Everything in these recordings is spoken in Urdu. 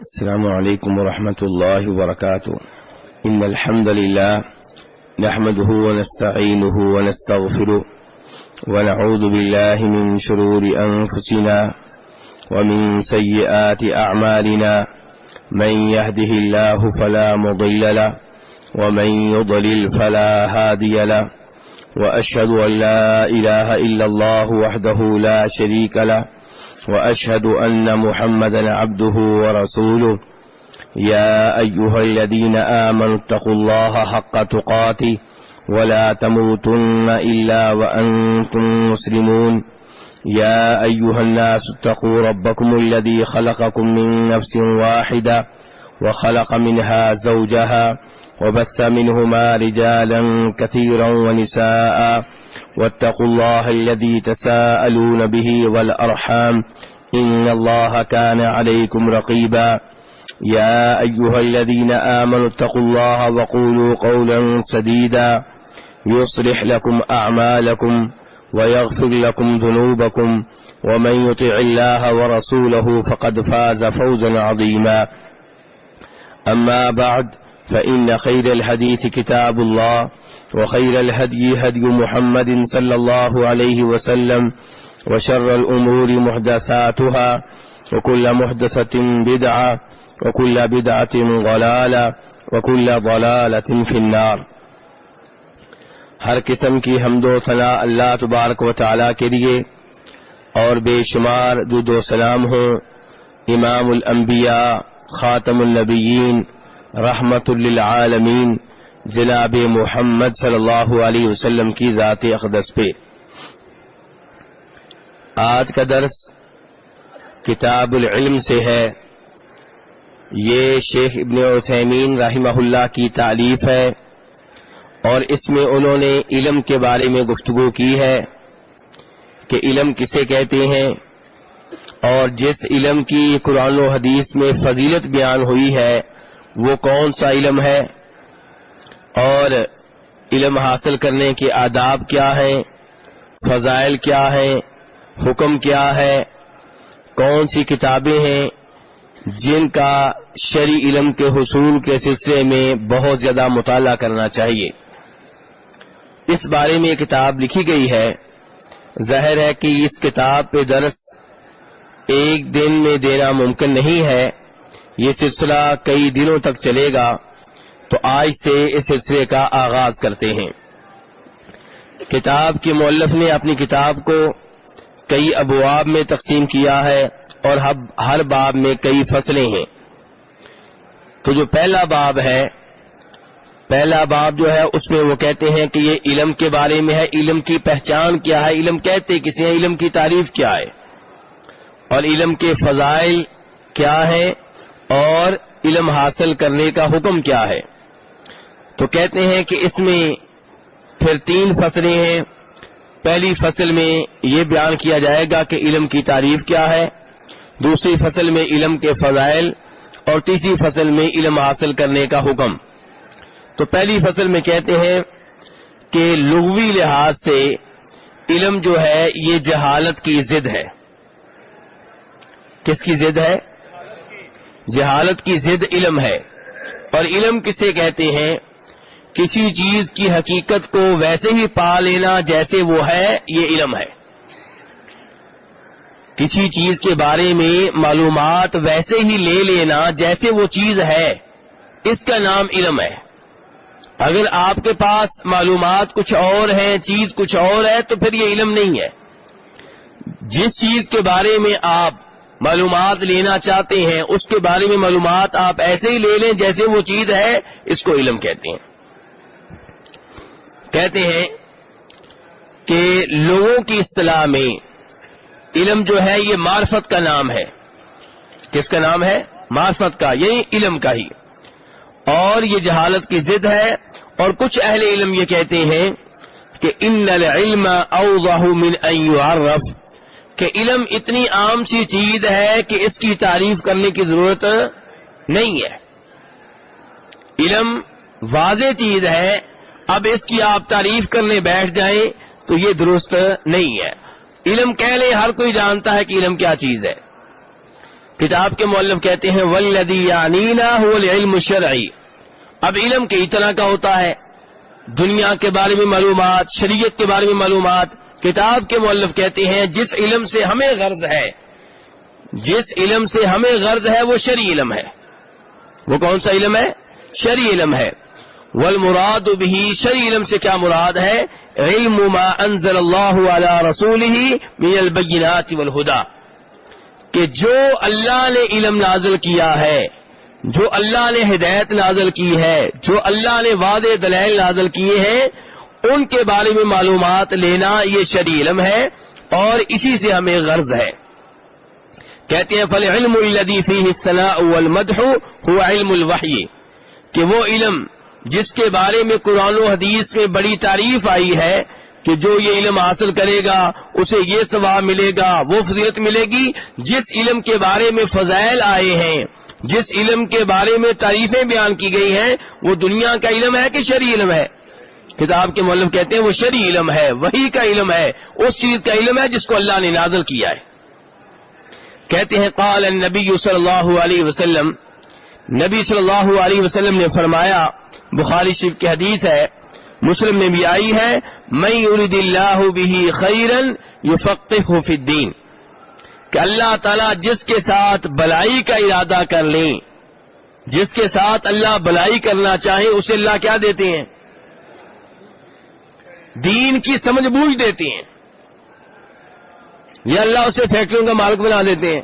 السلام علیکم ورحمۃ اللہ وبرکاتہ. ان الحمد للہ نحمده ونستعینه ونستغفره ونعوذ باللہ من شرور انفسنا ومن سیئات اعمالنا من يهده الله فلا مضل له ومن يضلل فلا هادي له واشهد ان لا اله الا الله وحده لا شريك له وأشهد أن محمدا عبده ورسوله. يا أيها الذين آمنوا اتقوا الله حق تقاته ولا تموتن إلا وأنتم مسلمون. يا أيها الناس اتقوا ربكم الذي خلقكم من نفس واحدة وخلق منها زوجها وبث منهما رجالا كثيرا ونساء واتقوا الله الذي تساءلون به والأرحام إن الله كان عليكم رقيبا. يا أيها الذين آمنوا اتقوا الله وقولوا قولا سديدا يصلح لكم أعمالكم ويغفر لكم ذنوبكم ومن يطع الله ورسوله فقد فاز فوزا عظيما. أما بعد فإن خير الحديث كتاب الله وخير الهدي هدي محمد صلى الله عليه وسلم وشر الأمور محدثاتها وكل محدثة بدعة وكل بدعة ضلالة وكل ضلالة في النار. ہر قسم کی حمد و ثنا اللہ تبارک و تعالی کے لیے اور بے شمار درود و سلام ہوں امام الانبیاء خاتم النبیین رحمت للعالمین جناب محمد صلی اللہ علیہ وسلم کی ذات اقدس پہ. آج کا درس کتاب العلم سے ہے. یہ شیخ ابن عثیمین رحمہ اللہ کی تالیف ہے اور اس میں انہوں نے علم کے بارے میں گفتگو کی ہے کہ علم کسے کہتے ہیں اور جس علم کی قرآن و حدیث میں فضیلت بیان ہوئی ہے وہ کون سا علم ہے اور علم حاصل کرنے کے آداب کیا ہیں، فضائل کیا ہیں، حکم کیا ہے، کون سی کتابیں ہیں جن کا شرعی علم کے حصول کے سلسلے میں بہت زیادہ مطالعہ کرنا چاہیے. اس بارے میں کتاب لکھی گئی ہے. ظاہر ہے کہ اس کتاب پہ درس ایک دن میں دینا ممکن نہیں ہے، یہ سلسلہ کئی دنوں تک چلے گا. تو آج سے اس سلسلے کا آغاز کرتے ہیں. کتاب کے مؤلف نے اپنی کتاب کو کئی ابواب میں تقسیم کیا ہے اور ہر باب میں کئی فصلیں ہیں. تو جو پہلا باب ہے، پہلا باب جو ہے اس میں وہ کہتے ہیں کہ یہ علم کے بارے میں ہے. علم کی پہچان کیا ہے، علم کہتے کسی ہیں، علم کی تعریف کیا ہے اور علم کے فضائل کیا ہے اور علم حاصل کرنے کا حکم کیا ہے. تو کہتے ہیں کہ اس میں پھر 3 فصلیں ہیں. پہلی فصل میں یہ بیان کیا جائے گا کہ علم کی تعریف کیا ہے، دوسری فصل میں علم کے فضائل اور تیسری فصل میں علم حاصل کرنے کا حکم. تو پہلی فصل میں کہتے ہیں کہ لغوی لحاظ سے علم جو ہے یہ جہالت کی ضد ہے. کس کی ضد ہے؟ جہالت کی ضد علم ہے. اور علم کسے کہتے ہیں؟ کسی چیز کی حقیقت کو ویسے ہی پا لینا جیسے وہ ہے، یہ علم ہے. کسی چیز کے بارے میں معلومات ویسے ہی لے لینا جیسے وہ چیز ہے، اس کا نام علم ہے. اگر آپ کے پاس معلومات کچھ اور ہیں، چیز کچھ اور ہے، تو پھر یہ علم نہیں ہے. جس چیز کے بارے میں آپ معلومات لینا چاہتے ہیں اس کے بارے میں معلومات آپ ایسے ہی لے لیں جیسے وہ چیز ہے، اس کو علم کہتے ہیں. کہتے ہیں کہ لوگوں کی اصطلاح میں علم جو ہے یہ معرفت کا نام ہے. کس کا نام ہے؟ معرفت کا، یعنی علم کا ہی. اور یہ جہالت کی ضد ہے. اور کچھ اہل علم یہ کہتے ہیں کہ ان العلم اوضح من ان يعرف، کہ علم اتنی عام سی چیز ہے کہ اس کی تعریف کرنے کی ضرورت نہیں ہے. علم واضح چیز ہے، اب اس کی آپ تعریف کرنے بیٹھ جائیں تو یہ درست نہیں ہے. علم کہہ لیں، ہر کوئی جانتا ہے کہ علم کیا چیز ہے. کتاب کے مؤلف کہتے ہیں والذی یعنینا هو العلم الشرعی. اب علم کئی طرح کا ہوتا ہے، دنیا کے بارے میں معلومات، شریعت کے بارے میں معلومات. کتاب کے مؤلف کہتے ہیں جس علم سے ہمیں غرض ہے، جس علم سے ہمیں غرض ہے وہ شرعی علم ہے. وہ کون سا علم ہے؟ شرعی علم ہے. والمراد به، شرعی علم سے کیا مراد ہے؟ علم ما انزل اللہ علی رسولہ من البینات والہدی، کہ جو اللہ نے علم نازل کیا ہے، جو اللہ نے ہدایت نازل کی ہے، جو اللہ نے واضح دلائل نازل کیے ہیں، ان کے بارے میں معلومات لینا یہ شرعی علم ہے اور اسی سے ہمیں غرض ہے. کہتے ہیں فالعلم الذی فیہ الثناء والمدح هو علم الوحی، کہ وہ علم جس کے بارے میں قرآن و حدیث میں بڑی تعریف آئی ہے کہ جو یہ علم حاصل کرے گا اسے یہ ثواب ملے گا، وہ فضیلت ملے گی. جس علم کے بارے میں فضائل آئے ہیں، جس علم کے بارے میں تعریفیں بیان کی گئی ہیں، وہ دنیا کا علم ہے کہ شرعی علم ہے؟ کتاب کے مؤلف کہتے ہیں وہ شرعی علم ہے، وحی کا علم ہے، اس چیز کا علم ہے جس کو اللہ نے نازل کیا ہے. کہتے ہیں قال النبی صلی اللہ علیہ وسلم، نبی صلی اللہ علیہ وسلم نے فرمایا، بخاری شریف کی حدیث ہے، مسلم میں بھی آئی ہے، من یرید اللہ بہ خیرا یفقہہ فی الدین، کہ اللہ تعالیٰ جس کے ساتھ بلائی کا ارادہ کر لیں، جس کے ساتھ اللہ بلائی کرنا چاہے اسے اللہ کیا دیتے ہیں؟ دین کی سمجھ بوجھ دیتے ہیں. یہ اللہ اسے فیکٹریوں کا مالک بنا دیتے ہیں.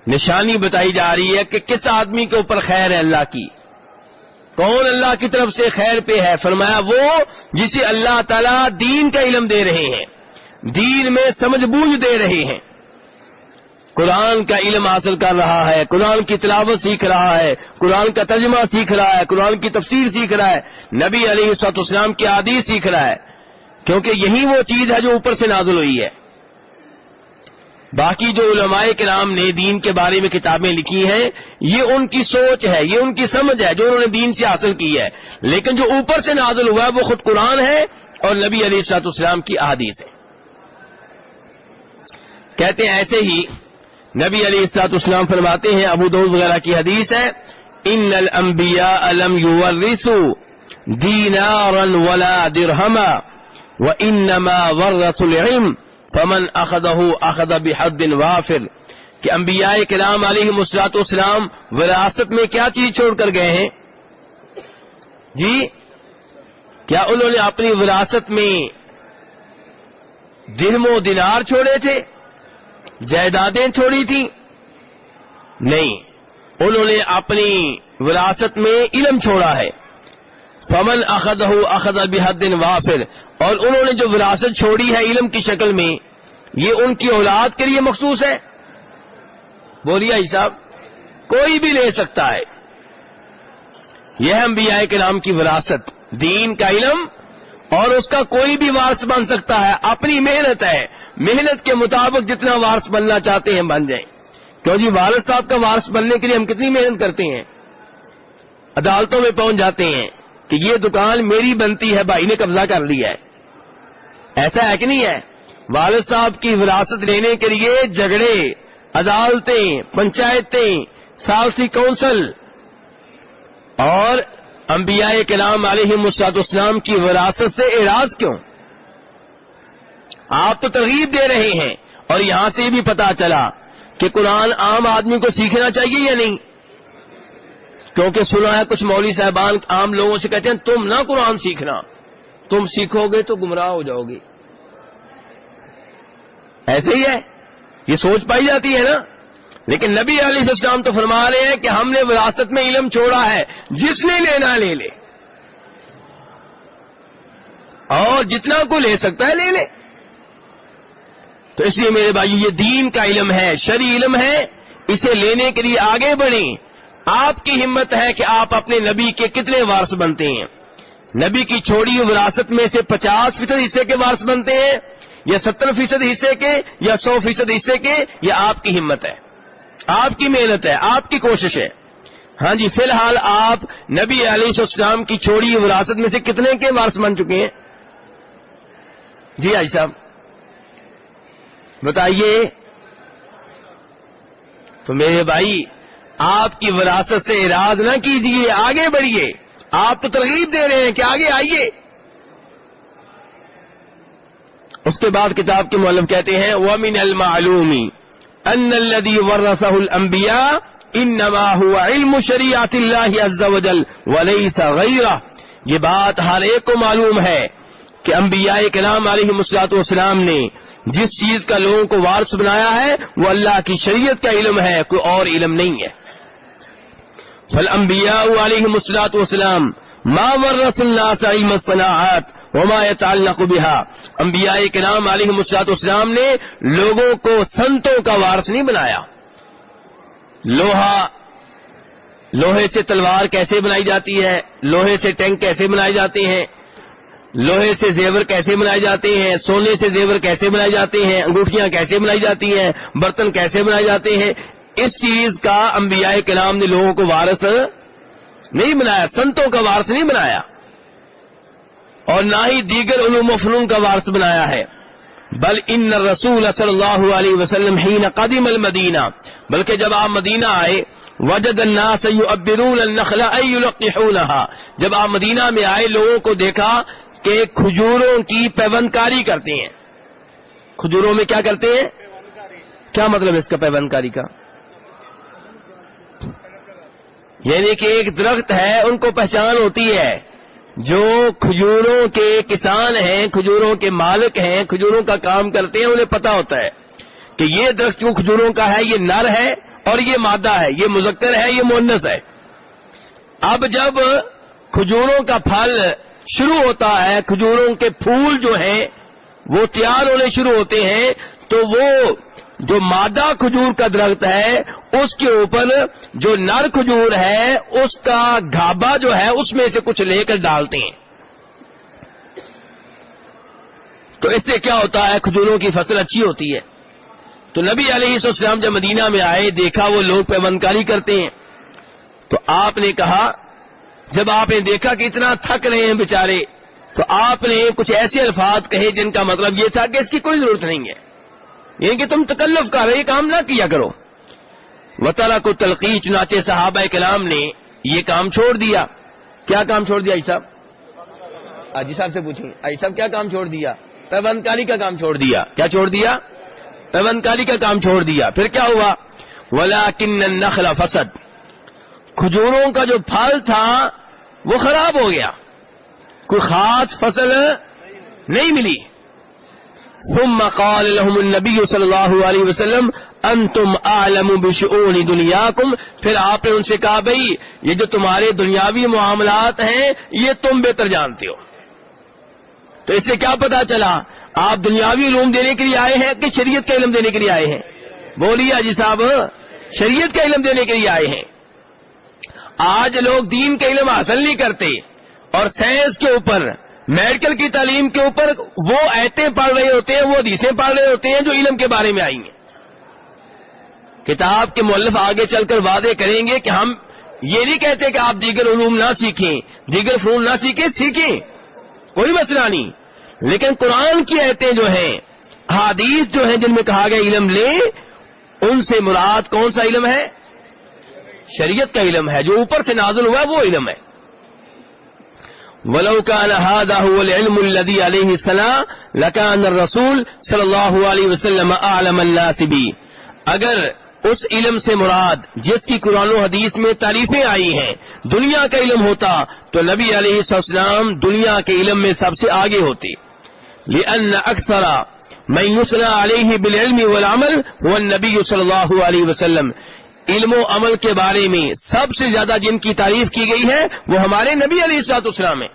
نشانی بتائی جا رہی ہے کہ کس آدمی کے اوپر خیر ہے اللہ کی، کون اللہ کی طرف سے خیر پہ ہے. فرمایا وہ جسے اللہ تعالیٰ دین کا علم دے رہے ہیں، دین میں سمجھ بوجھ دے رہے ہیں، قرآن کا علم حاصل کر رہا ہے، قرآن کی تلاوت سیکھ رہا ہے، قرآن کا ترجمہ سیکھ رہا ہے، قرآن کی تفسیر سیکھ رہا ہے، نبی علیہ الصلوۃ والسلام کی احادیث سیکھ رہا ہے، کیونکہ یہی وہ چیز ہے جو اوپر سے نازل ہوئی ہے. باقی جو علماء کرام نے دین کے بارے میں کتابیں لکھی ہیں یہ ان کی سوچ ہے، یہ ان کی سمجھ ہے جو انہوں نے دین سے حاصل کی ہے، لیکن جو اوپر سے نازل ہوا ہے وہ خود قرآن ہے اور نبی علیہ الصلوۃ والسلام کی احادیث ہے. کہتے ہیں ایسے ہی نبی علیہ الصلوۃ والسلام فرماتے ہیں، ابو داؤد وغیرہ کی حدیث ہے، ان الانبیاء لم یورثوا دینارا ولا درہما وانما ورثوا العلم فمن اخذہ اخذ بحظ وافر، کہ انبیاء کرام علیہم الصلوۃ والسلام وراثت میں کیا چیز چھوڑ کر گئے ہیں؟ جی کیا انہوں نے اپنی وراثت میں درہم و دینار چھوڑے تھے، جائیدادیں چھوڑی تھیں؟ نہیں، انہوں نے اپنی وراثت میں علم چھوڑا ہے. فمن اخذہ اخذ بحظ وافر، اور انہوں نے جو وراثت چھوڑی ہے علم کی شکل میں یہ ان کی اولاد کے لیے مخصوص ہے. بولیے بھائی صاحب، کوئی بھی لے سکتا ہے. یہ ہے انبیاء کرام کی وراثت، دین کا علم، اور اس کا کوئی بھی وارث بن سکتا ہے. اپنی محنت ہے، محنت کے مطابق جتنا وارث بننا چاہتے ہیں بن جائیں. کیوں جی والد صاحب کا وارث بننے کے لیے ہم کتنی محنت کرتے ہیں، عدالتوں میں پہنچ جاتے ہیں کہ یہ دکان میری بنتی ہے، بھائی نے قبضہ کر لیا ہے. ایسا ہے کہ نہیں ہے؟ والد صاحب کی وراثت لینے کے لیے جھگڑے، عدالتیں، پنچایتیں، ثالثی کونسل. اور انبیاء کرام علیہم الصلوۃ والسلام کی وراثت سے اعراض کیوں؟ آپ تو ترغیب دے رہے ہیں. اور یہاں سے بھی پتا چلا کہ قرآن عام آدمی کو سیکھنا چاہیے یا نہیں، کیونکہ سنا ہے کچھ مولوی صاحبان عام لوگوں سے کہتے ہیں تم نہ قرآن سیکھنا، تم سیکھو گے تو گمراہ ہو جاؤ گے. ایسے ہی ہے، یہ سوچ پائی جاتی ہے نا. لیکن نبی علیہ السلام تو فرما رہے ہیں کہ ہم نے وراثت میں علم چھوڑا ہے، جس نے لینا لے لے، اور جتنا کو لے سکتا ہے لے لے. تو اس لیے میرے بھائی یہ دین کا علم ہے، شرعی علم ہے، اسے لینے کے لیے آگے بڑھیں. آپ کی ہمت ہے کہ آپ اپنے نبی کے کتنے وارث بنتے ہیں. نبی کی چھوڑی وراثت میں سے 50% حصے کے وارث بنتے ہیں، یا 70% حصے کے، یا 100% حصے کے. یہ آپ کی ہمت ہے، آپ کی محنت ہے، آپ کی کوشش ہے. ہاں جی، فی الحال آپ نبی علیہ السلام کی چھوڑی وراثت میں سے کتنے کے وارث بن چکے ہیں؟ جی آئی صاحب بتائیے. تو میرے بھائی آپ کی وراثت سے اعراض نہ کیجیے، آگے بڑھیے، آپ تو ترغیب دے رہے ہیں کہ آگے آئیے۔ اس کے بعد کتاب کے مؤلف کہتے ہیں وَمِنَ الْمَعْلُومِ أَنَّ الَّذِي وَرَّثَهُ الْأَنْبِيَاءُ إِنَّمَا هُوَ عِلْمُ شَرِيعَةِ اللَّهِ عَزَّ وَجَلَّ وَلَيْسَ غَيْرَهُ۔ یہ بات ہر ایک کو معلوم ہے کہ انبیاء کرام علیہ السلام نے جس چیز کا لوگوں کو وارث بنایا ہے وہ اللہ کی شریعت کا علم ہے، کوئی اور علم نہیں ہے۔ فالانبیاء علیہم السلام ما ورثوا الناس علم الصناعات وما يتعلق بها۔ انبیاء کرام علیہم السلام نے لوگوں کو سنتوں کا وارث نہیں بنایا۔ لوہے سے تلوار کیسے بنائی جاتی ہے، لوہے سے ٹینک کیسے بنائے جاتے ہیں، لوہے سے زیور کیسے بنائے جاتے ہیں، سونے سے زیور کیسے بنائے جاتے ہیں، انگوٹھیاں کیسے بنائی جاتی ہیں، برتن کیسے بنائے جاتے ہیں، اس چیز کا انبیاء کرام نے لوگوں کو وارث نہیں بنایا، سنتوں کا وارث نہیں بنایا، اور نہ ہی دیگر علوم و فنون کا وارث بنایا ہے۔ بل ان الرسول صلی اللہ علیہ وسلم حین قدم المدینہ، بلکہ جب آپ مدینہ آئے وجد الناس یعبرون النخل ای یلقحونها، جب آپ مدینہ میں آئے لوگوں کو دیکھا کہ کھجوروں کی پیوند کاری کرتے ہیں۔ کھجوروں میں کیا کرتے ہیں؟ کیا مطلب ہے اس کا پیوند کاری کا؟ یعنی کہ ایک درخت ہے، ان کو پہچان ہوتی ہے، جو کھجوروں کے کسان ہیں، کھجوروں کے مالک ہیں، کھجوروں کا کام کرتے ہیں، انہیں پتا ہوتا ہے کہ یہ درخت جو کھجوروں کا ہے یہ نر ہے اور یہ مادہ ہے، یہ مذکر ہے، یہ مؤنث ہے۔ اب جب کھجوروں کا پھل شروع ہوتا ہے، کھجوروں کے پھول جو ہیں وہ تیار ہونے شروع ہوتے ہیں، تو وہ جو مادہ کھجور کا درخت ہے اس کے اوپر جو نر کھجور ہے اس کا گھابا جو ہے اس میں سے کچھ لے کر ڈالتے ہیں۔ تو اس سے کیا ہوتا ہے؟ کھجوروں کی فصل اچھی ہوتی ہے۔ تو نبی علیہ السلام جب مدینہ میں آئے، دیکھا وہ لوگ پیوند کاری کرتے ہیں، تو آپ نے کہا، جب آپ نے دیکھا کہ اتنا تھک رہے ہیں بیچارے، تو آپ نے کچھ ایسے الفاظ کہے جن کا مطلب یہ تھا کہ اس کی کوئی ضرورت نہیں ہے، یہ کہ تم تکلف کر رہے کام نہ کیا کرو۔ وَتَرَكُوا التَّلْقِينَ، چنانچہ صحابہ کرام نے یہ کام چھوڑ دیا۔ کیا کام چھوڑ دیا؟ صاحب حاجی صاحب سے پوچھیں، حاجی صاحب کیا کام چھوڑ دیا؟ پیوند کاری کا کام چھوڑ دیا۔ کیا چھوڑ دیا؟ پیوند کاری کا کام چھوڑ دیا۔ پھر کیا ہوا؟ وَلَكِنَّ النَّخْلَ فَسَدَ، کھجوروں کا جو پھل تھا وہ خراب ہو گیا، کوئی خاص فصل نہیں ملی۔ ثم قال لهم النبی صلی اللہ علیہ وسلم انتم اعلم بشؤون دنیاکم، پھر آپ نے ان سے کہا بھئی یہ جو تمہارے دنیاوی معاملات ہیں یہ تم بہتر جانتے ہو۔ تو اس سے کیا پتا چلا؟ آپ دنیاوی علوم دینے کے لیے آئے ہیں کہ شریعت کا علم دینے کے لیے آئے ہیں؟ بولیے حاجی صاحب، شریعت کا علم دینے کے لیے آئے ہیں۔ آج لوگ دین کا علم حاصل نہیں کرتے اور سائنس کے اوپر، میڈیکل کی تعلیم کے اوپر وہ آیتیں پڑھ رہے ہوتے ہیں، وہ حدیثیں پڑھ رہے ہوتے ہیں جو علم کے بارے میں آئی ہیں۔ کتاب کے مؤلف آگے چل کر وعدے کریں گے کہ ہم یہ نہیں کہتے کہ آپ دیگر علوم نہ سیکھیں، دیگر فنون نہ سیکھیں، سیکھیں، کوئی مسئلہ نہیں، لیکن قرآن کی آیتیں جو ہیں، حدیث جو ہیں جن میں کہا گیا علم لیں، ان سے مراد کون سا علم ہے؟ شریعت کا علم ہے، جو اوپر سے نازل ہوا وہ علم ہے۔ وَلَوْ كَانَ هَذَا هُوَ الْعِلْمُ الَّذِي عَلَيْهِ السَّلَامُ لَكَانَ الرَّسُولُ صلی اللہ علیہ وسلم أَعْلَمَ النَّاسِ بِهِ، اگر اس علم سے مراد جس کی قرآن و حدیث میں تعریفیں آئی ہیں دنیا کا علم ہوتا تو نبی علیہ السلام دنیا کے علم میں سب سے آگے ہوتے۔ لِأَنَّ أَكْثَرَ مَن يُثْنَى عَلَيْهِ بِالْعِلْمِ وَالْعَمَلِ هُوَ النَّبِيُّ صلی اللہ علیہ وسلم، علم و عمل کے بارے میں سب سے زیادہ جن کی تعریف کی گئی ہے وہ ہمارے نبی علیہ السلام ہیں۔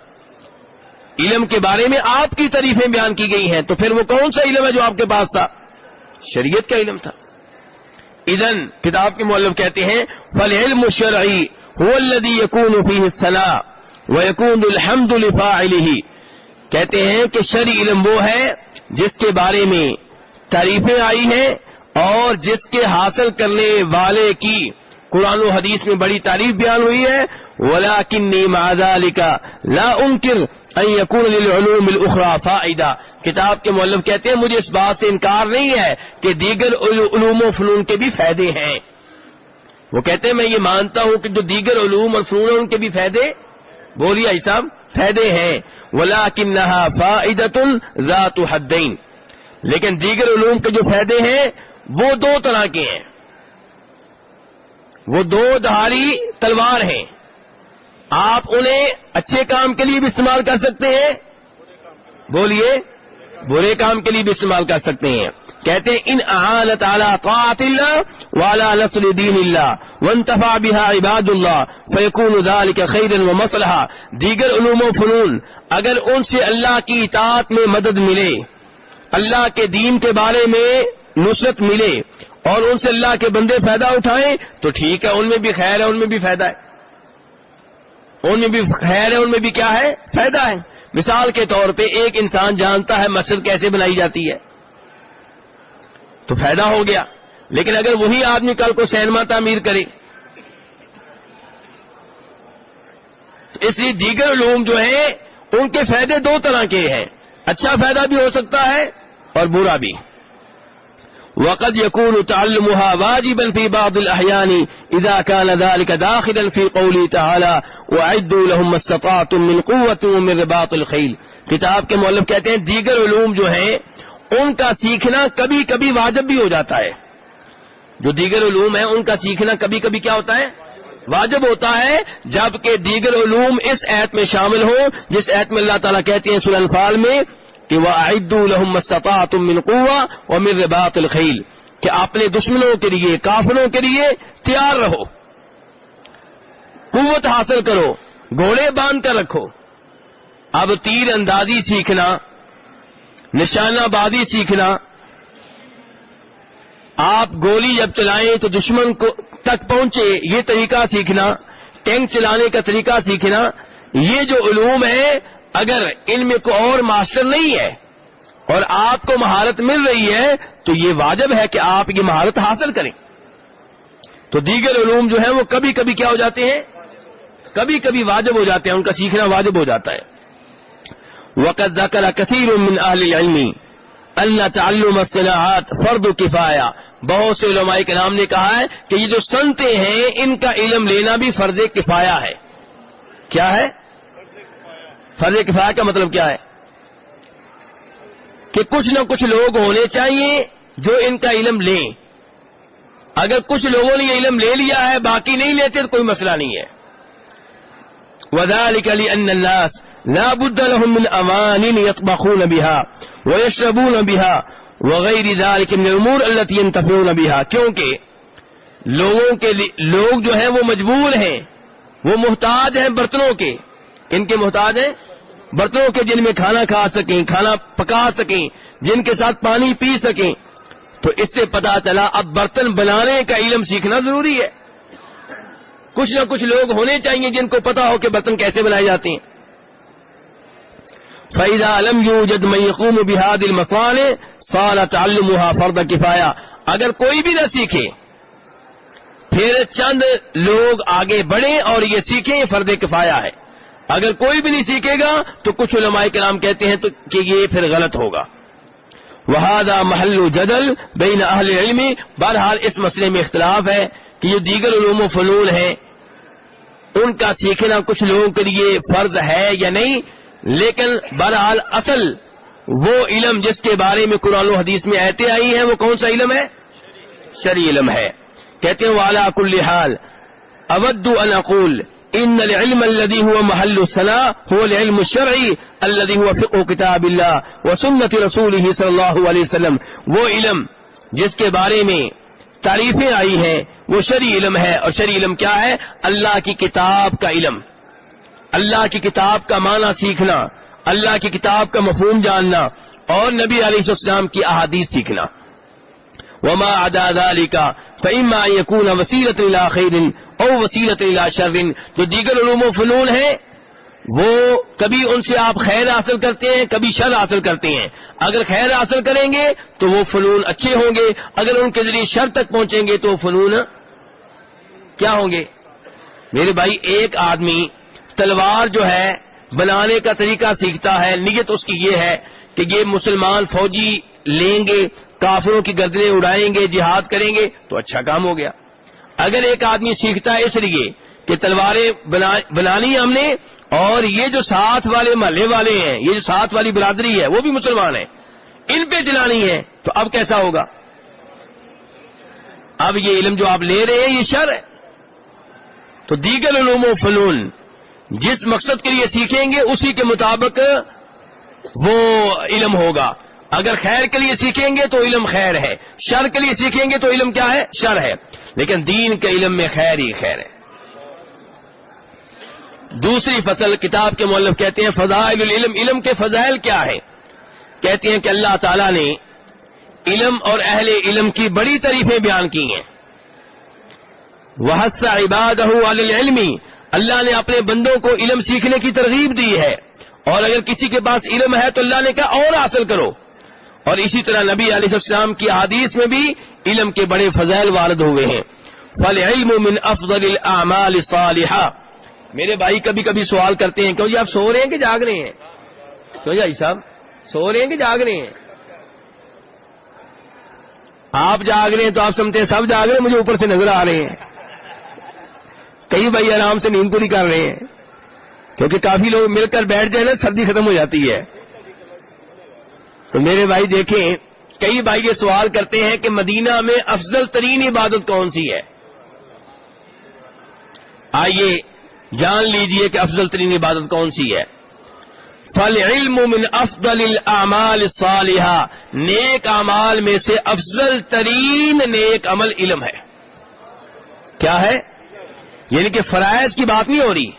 علم کے بارے میں آپ کی تعریفیں بیان کی گئی ہیں، تو پھر وہ کون سا علم ہے جو آپ کے پاس تھا؟ شریعت کا علم تھا۔ اذن کتاب کے مؤلف کہتے ہیں فالعلم الشرعی هو الذي يكون فيه الثناء ويكون الحمد لفاعله، کہتے ہیں کہ شرعی علم وہ ہے جس کے بارے میں تعریفیں آئی ہیں اور جس کے حاصل کرنے والے کی قرآن و حدیث میں بڑی تعریف بیان ہوئی ہے۔ وَلَكِنِّي مَعَ ذَلِكَ لَا أُنْكِرُ أَن يَكُونَ لِلْعُلُومِ الْأُخْرَى فَائِدَةٌ، کتاب کے مؤلف کہتے ہیں مجھے اس بات سے انکار نہیں ہے کہ دیگر علوم و فنون کے بھی فائدے ہیں، وہ کہتے ہیں میں یہ مانتا ہوں کہ جو دیگر علوم اور فنون ان کے بھی فائدے، بولیے بھائی صاحب، فائدے ہیں، وَلَكِنَّهَا فَائِدَةٌ ذَاتُ حَدَّيْن، لیکن دیگر علوم کے جو فائدے ہیں وہ دو طرح کے ہیں، وہ دو دھاری تلوار ہیں. آپ انہیں اچھے کام کے لیے بھی استعمال کر سکتے ہیں، بولیے برے کام کے لیے بھی استعمال کر سکتے ہیں. کہتے ہیں ان اعانت علی طاعت اللہ وعلی نصر دین اللہ وانتفع بها عباد اللہ فیکون ذلک خیرا ومصلحہ. دیگر علوم و فنون اگر ان سے اللہ کی اطاعت میں مدد ملے، اللہ کے دین کے بارے میں نصرت ملے اور ان سے اللہ کے بندے فائدہ اٹھائیں تو ٹھیک ہے، ان میں بھی خیر ہے، ان میں بھی فائدہ ہے، ان میں بھی خیر ہے، ان میں بھی کیا ہے، فائدہ ہے. مثال کے طور پہ ایک انسان جانتا ہے مسجد کیسے بنائی جاتی ہے تو فائدہ ہو گیا، لیکن اگر وہی آدمی کل کو سینما تعمیر کرے تو اس لیے دیگر علوم جو ہیں ان کے فائدے دو طرح کے ہیں، اچھا فائدہ بھی ہو سکتا ہے اور برا بھی. وقد يكون تعلمها واجبا في بعض الأحيان إذا كان ذلك داخلا في قوله تعالى وأعدوا لهم ما استطعتم من قوة ومن رباط الخيل. کتاب کے مؤلف کہتے ہیں دیگر علوم جو ہیں ان کا سیکھنا کبھی کبھی واجب بھی ہو جاتا ہے. جو دیگر علوم ہیں ان کا سیکھنا کبھی کبھی کیا ہوتا ہے، واجب ہوتا ہے، جبکہ دیگر علوم اس آیت میں شامل ہوں جس آیت میں اللہ تعالیٰ کہتے ہیں سورہ انفال میں کہ وَأَعِدُّوا لَهُمْ مَا اسْتَطَعْتُم مِّن قُوَّةٍ وَمِن رِّبَاطِ الْخَيْلِ، کہ اپنے دشمنوں کے لیے، کافروں کے لیے تیار رہو، قوت حاصل کرو، گھوڑے باندھ کر رکھو. اب تیر اندازی سیکھنا، نشانہ بازی سیکھنا، آپ گولی جب چلائیں تو دشمن کو تک پہنچے یہ طریقہ سیکھنا، ٹینک چلانے کا طریقہ سیکھنا، یہ جو علوم ہیں اگر ان میں کوئی اور ماسٹر نہیں ہے اور آپ کو مہارت مل رہی ہے تو یہ واجب ہے کہ آپ یہ مہارت حاصل کریں. تو دیگر علوم جو ہیں وہ کبھی کبھی کیا ہو جاتے ہیں، کبھی کبھی واجب ہو جاتے ہیں، ان کا سیکھنا واجب ہو جاتا ہے. وقد ذکر کثیر من اہل العلم ان تعلم الصناعات فرض کفایہ. بہت سے علماء کرام نے کہا ہے کہ یہ جو صنعتیں ہیں ان کا علم لینا بھی فرض کفایہ ہے. کیا ہے فرض کفایہ کا مطلب کیا ہے؟ کہ کچھ نہ کچھ لوگ ہونے چاہیے جو ان کا علم لیں. اگر کچھ لوگوں نے یہ علم لے لیا ہے باقی نہیں لیتے تو کوئی مسئلہ نہیں ہے. وذلك لأن الناس لا بد لهم من أوان يطبخون بها ويشربون بها وغير ذلك من الأمور التي ينتفعون بها. کیونکہ لوگوں کے لوگ جو ہیں وہ مجبور ہیں، وہ محتاج ہیں برتنوں کے. ان کے محتاج ہیں برتنوں کے، جن میں کھانا کھا سکیں، کھانا پکا سکیں، جن کے ساتھ پانی پی سکیں. تو اس سے پتا چلا اب برتن بنانے کا علم سیکھنا ضروری ہے. کچھ نہ کچھ لوگ ہونے چاہیے جن کو پتا ہو کہ برتن کیسے بنائے جاتے ہیں. فَإِذَا لَمْ يُوجَدْ مَنْ يَقُومُ بِهَذِهِ الْمَصَالِحِ صَارَ تَعَلُّمُهَا فَرْضَ کِفَایَہ. اگر کوئی بھی نہ سیکھے پھر چند لوگ آگے بڑھیں اور یہ سیکھیں، فرض کفایہ ہے. اگر کوئی بھی نہیں سیکھے گا تو کچھ علماء کرام کہتے ہیں تو کہ یہ پھر غلط ہوگا. وَهَذَا مَحَلُّ جَدَلْ بَيْنَ أَهْلِ الْعِلْمِ. بہرحال اس مسئلے میں اختلاف ہے کہ یہ دیگر علوم و فنون ہیں ان کا سیکھنا کچھ لوگوں کے لیے فرض ہے یا نہیں. لیکن بہرحال اصل وہ علم جس کے بارے میں قرآن و حدیث میں آیتیں آئی ہیں وہ کون سا علم ہے؟ شرعی علم ہے. کہتے ہیں وعلى كل حال اود ان اقول ان العلم الذي هو محل الصلاة هو العلم الشرعي الذي هو فقه كتاب الله وسنة رسوله صلی اللہ علیہ وسلم. وہ علم جس کے بارے میں تعریفیں آئی ہیں وہ شرعی علم ہے. اور شرعی علم کیا ہے؟ اللہ کی کتاب کا علم، اللہ کی کتاب کا معنی سیکھنا، اللہ کی کتاب کا مفہوم جاننا اور نبی علیہ السلام کی احادیث سیکھنا. وما عدا ذلك فإما أن يكون وسيلة إلى خير أو وسيلة إلى شر. جو دیگر علوم و فنون ہیں وہ کبھی ان سے آپ خیر حاصل کرتے ہیں، کبھی شر حاصل کرتے ہیں. اگر خیر حاصل کریں گے تو وہ فنون اچھے ہوں گے، اگر ان کے ذریعے شر تک پہنچیں گے تو وہ فنون کیا ہوں گے؟ میرے بھائی ایک آدمی تلوار جو ہے بنانے کا طریقہ سیکھتا ہے، نیت اس کی یہ ہے کہ یہ مسلمان فوجی لیں گے، کافروں کی گردنیں اڑائیں گے، جہاد کریں گے، تو اچھا کام ہو گیا. اگر ایک آدمی سیکھتا ہے اس لیے کہ تلواریں بنانی ہم نے، اور یہ جو ساتھ والے محلے والے ہیں، یہ جو ساتھ والی برادری ہے وہ بھی مسلمان ہیں، ان پہ چلانی ہے، تو اب کیسا ہوگا؟ اب یہ علم جو آپ لے رہے ہیں یہ شر ہے۔ تو دیگر علوم و فنون جس مقصد کے لیے سیکھیں گے اسی کے مطابق وہ علم ہوگا۔ اگر خیر کے لیے سیکھیں گے تو علم خیر ہے، شر کے لیے سیکھیں گے تو علم کیا ہے؟ شر ہے۔ لیکن دین کے علم میں خیر ہی خیر ہے۔ دوسری فصل کتاب کے مؤلف کہتے ہیں فضائل العلم، علم کے فضائل کیا ہے؟ کہتے ہیں کہ اللہ تعالیٰ نے علم اور اہل علم کی بڑی تعریفیں بیان کی ہیں۔ وَحَثَّ عِبَادَهُ عَلَى الْعِلْمِ، اللہ نے اپنے بندوں کو علم سیکھنے کی ترغیب دی ہے، اور اگر کسی کے پاس علم ہے تو اللہ نے کہا اور حاصل کرو۔ اور اسی طرح نبی علیہ السلام کی حدیث میں بھی علم کے بڑے فضائل وارد ہوئے ہیں۔ فَالْعِلْمُ مِنْ أَفْضَلِ الْأَعْمَالِ الصَّالِحَةِ۔ میرے بھائی کبھی کبھی سوال کرتے ہیں، کیوں جی آپ سو رہے ہیں کہ جاگ رہے ہیں؟ کیوں جی صاحب سو رہے ہیں کہ جاگ رہے ہیں؟ آپ جاگ رہے ہیں تو آپ سمجھتے ہیں سب جاگ رہے ہیں، مجھے اوپر سے نظر آ رہے ہیں۔ کئی بھائی آرام سے نیند پوری کر رہے ہیں، کیونکہ کافی لوگ مل کر بیٹھ جائیں نا سردی ختم ہو جاتی ہے۔ تو میرے بھائی دیکھیں، کئی بھائی یہ سوال کرتے ہیں کہ مدینہ میں افضل ترین عبادت کون سی ہے؟ آئیے جان لیجئے کہ افضل ترین عبادت کون سی ہے۔ فَالْعِلْمُ مِنْ أَفْضَلِ الْأَعْمَالِ الصَّالِحَةِ، نیک اعمال میں سے افضل ترین نیک عمل علم ہے۔ کیا ہے؟ یعنی کہ فرائض کی بات نہیں ہو رہی،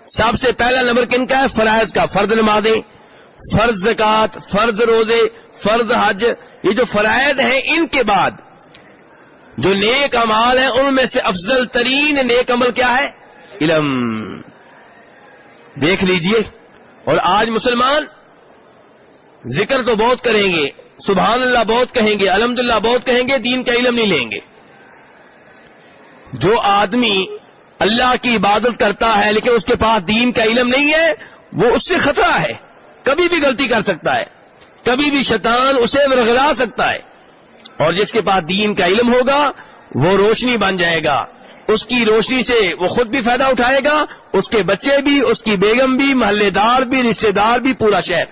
سب سے پہلا نمبر کن کا ہے؟ فرائض کا، فرض نمازیں، فرض زکوٰۃ، فرض روزے، فرض حج، یہ جو فرائض ہیں ان کے بعد جو نیک اعمال ہیں ان میں سے افضل ترین نیک عمل کیا ہے؟ علم۔ دیکھ لیجئے، اور آج مسلمان ذکر تو بہت کریں گے، سبحان اللہ بہت کہیں گے، الحمدللہ بہت کہیں گے، دین کا علم نہیں لیں گے۔ جو آدمی اللہ کی عبادت کرتا ہے لیکن اس کے پاس دین کا علم نہیں ہے، وہ اس سے خطرہ ہے، کبھی بھی غلطی کر سکتا ہے، کبھی بھی شیطان اسے ورغلا سکتا ہے۔ اور جس کے پاس دین کا علم ہوگا وہ روشنی بن جائے گا، اس کی روشنی سے وہ خود بھی فائدہ اٹھائے گا، اس کے بچے بھی، اس کی بیگم بھی، محلے دار بھی، رشتہ دار بھی، پورا شہر۔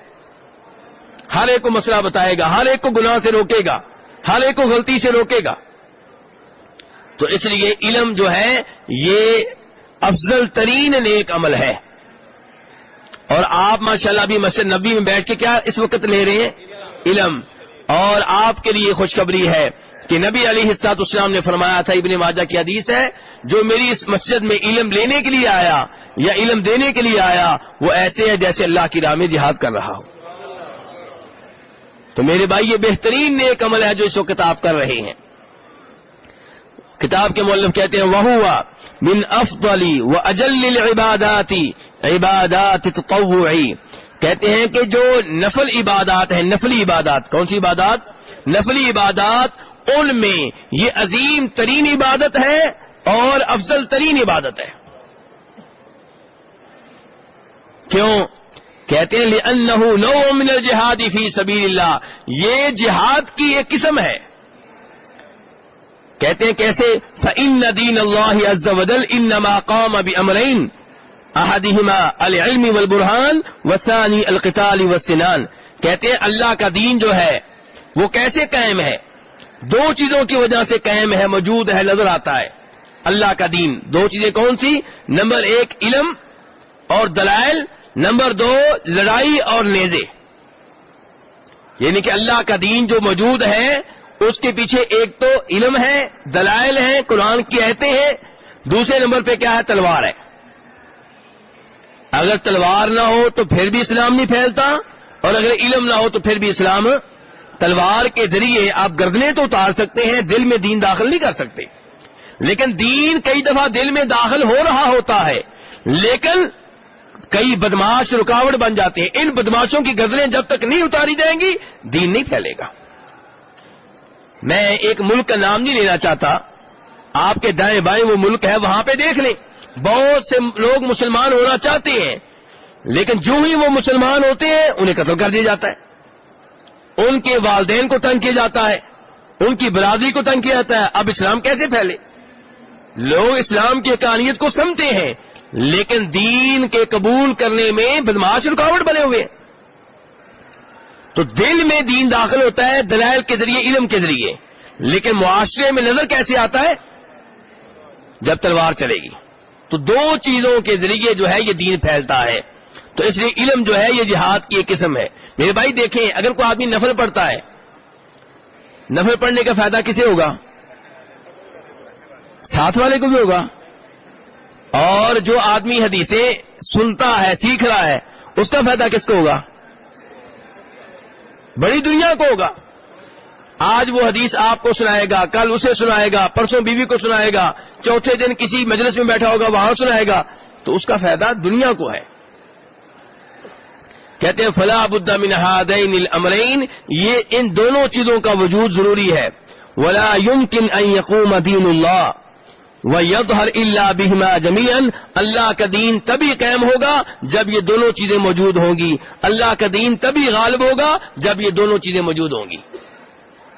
ہر ایک کو مسئلہ بتائے گا، ہر ایک کو گناہ سے روکے گا، ہر ایک کو غلطی سے روکے گا۔ تو اس لیے علم جو ہے یہ افضل ترین نیک عمل ہے۔ اور آپ ماشاءاللہ بھی مسجد نبی میں بیٹھ کے کیا اس وقت لے رہے ہیں؟ علم۔ اور آپ کے لیے خوشخبری ہے کہ نبی علیہ الصلوۃ والسلام نے فرمایا تھا، ابن ماجہ کی حدیث ہے، جو میری اس مسجد میں علم لینے کے لیے آیا یا علم دینے کے لیے آیا وہ ایسے ہے جیسے اللہ کی راہ میں جہاد کر رہا ہو۔ تو میرے بھائی یہ بہترین نیک عمل ہے جو اس وقت آپ کر رہے ہیں۔ کتاب کے مؤلف کہتے ہیں وَهُوَ مِنْ أَفْضَلِ وَأَجَلِّ الْعِبَادَاتِ عِبَادَاتِ تَطَوُّعِ، کہتے ہیں کہ جو نفل عبادات ہیں، نفلی عبادات، کون سی عبادات؟ نفلی عبادات، ان میں یہ عظیم ترین عبادت ہے اور افضل ترین عبادت ہے۔ کیوں؟ کہتے ہیں لِأَنَّهُ نَوْعٌ مِنَ الْجِهَادِ فِي سَبِيلِ اللَّهِ، یہ جہاد کی ایک قسم ہے۔ کہتے ہیں کیسے؟ فَإِنَّ دِينَ اللَّهِ عَزَّ وَجَلَّ إِنَّمَا قَامَ بِأَمْرَيْنِ أَحَدِهِمَا الْعِلْمِ وَالْبُرْهَانِ وَالثَّانِي الْقِتَالِ وَالسِّنَانِ، کہتے ہیں اللہ کا دین جو ہے وہ کیسے قائم ہے؟ دو چیزوں کی وجہ سے قائم ہے، موجود ہے، نظر آتا ہے۔ اللہ کا دین دو چیزیں کون سی؟ نمبر ایک علم اور دلائل، نمبر دو لڑائی اور نیزے۔ یعنی کہ اللہ کا دین جو موجود ہے اس کے پیچھے ایک تو علم ہے، دلائل ہیں، قرآن کی آیتیں ہیں، دوسرے نمبر پہ کیا ہے؟ تلوار ہے۔ اگر تلوار نہ ہو تو پھر بھی اسلام نہیں پھیلتا، اور اگر علم نہ ہو تو پھر بھی اسلام، تلوار کے ذریعے آپ گردنیں تو اتار سکتے ہیں، دل میں دین داخل نہیں کر سکتے۔ لیکن دین کئی دفعہ دل میں داخل ہو رہا ہوتا ہے، لیکن کئی بدماش رکاوٹ بن جاتے ہیں۔ ان بدماشوں کی گردنیں جب تک نہیں اتاری جائیں گی دین نہیں پھیلے گا۔ میں ایک ملک کا نام نہیں لینا چاہتا، آپ کے دائیں بائیں وہ ملک ہے، وہاں پہ دیکھ لیں، بہت سے لوگ مسلمان ہونا چاہتے ہیں لیکن جو ہی وہ مسلمان ہوتے ہیں انہیں قتل کر دیا جاتا ہے، ان کے والدین کو تنگ کیا جاتا ہے، ان کی برادری کو تنگ کیا جاتا ہے۔ اب اسلام کیسے پھیلے؟ لوگ اسلام کی حقانیت کو سمجھتے ہیں لیکن دین کے قبول کرنے میں بدمعاش رکاوٹ بنے ہوئے ہیں. تو دل میں دین داخل ہوتا ہے دلائل کے ذریعے، علم کے ذریعے، لیکن معاشرے میں نظر کیسے آتا ہے؟ جب تلوار چلے گی. تو دو چیزوں کے ذریعے جو ہے یہ دین پھیلتا ہے. تو اس لیے علم جو ہے یہ جہاد کی ایک قسم ہے. میرے بھائی دیکھیں، اگر کوئی آدمی نفل پڑھتا ہے، نفل پڑھنے کا فائدہ کسے ہوگا؟ ساتھ والے کو بھی ہوگا. اور جو آدمی حدیثیں سنتا ہے، سیکھ رہا ہے، اس کا فائدہ کس کو ہوگا؟ بڑی دنیا کو ہوگا. آج وہ حدیث آپ کو سنائے گا، کل اسے سنائے گا، پرسوں بیوی کو سنائے گا، چوتھے دن کسی مجلس میں بیٹھا ہوگا وہاں سنائے گا. تو اس کا فائدہ دنیا کو ہے. کہتے ہیں فلا بد من ہذین الامرین، یہ ان دونوں چیزوں کا وجود ضروری ہے. ولا يمكن ان يقوم دین اللہ ويظهر الا بهما جميعا، اللہ کا دین تبھی قائم ہوگا جب یہ دونوں چیزیں موجود ہوں گی. اللہ کا دین تبھی غالب ہوگا جب یہ دونوں چیزیں موجود ہوں گی.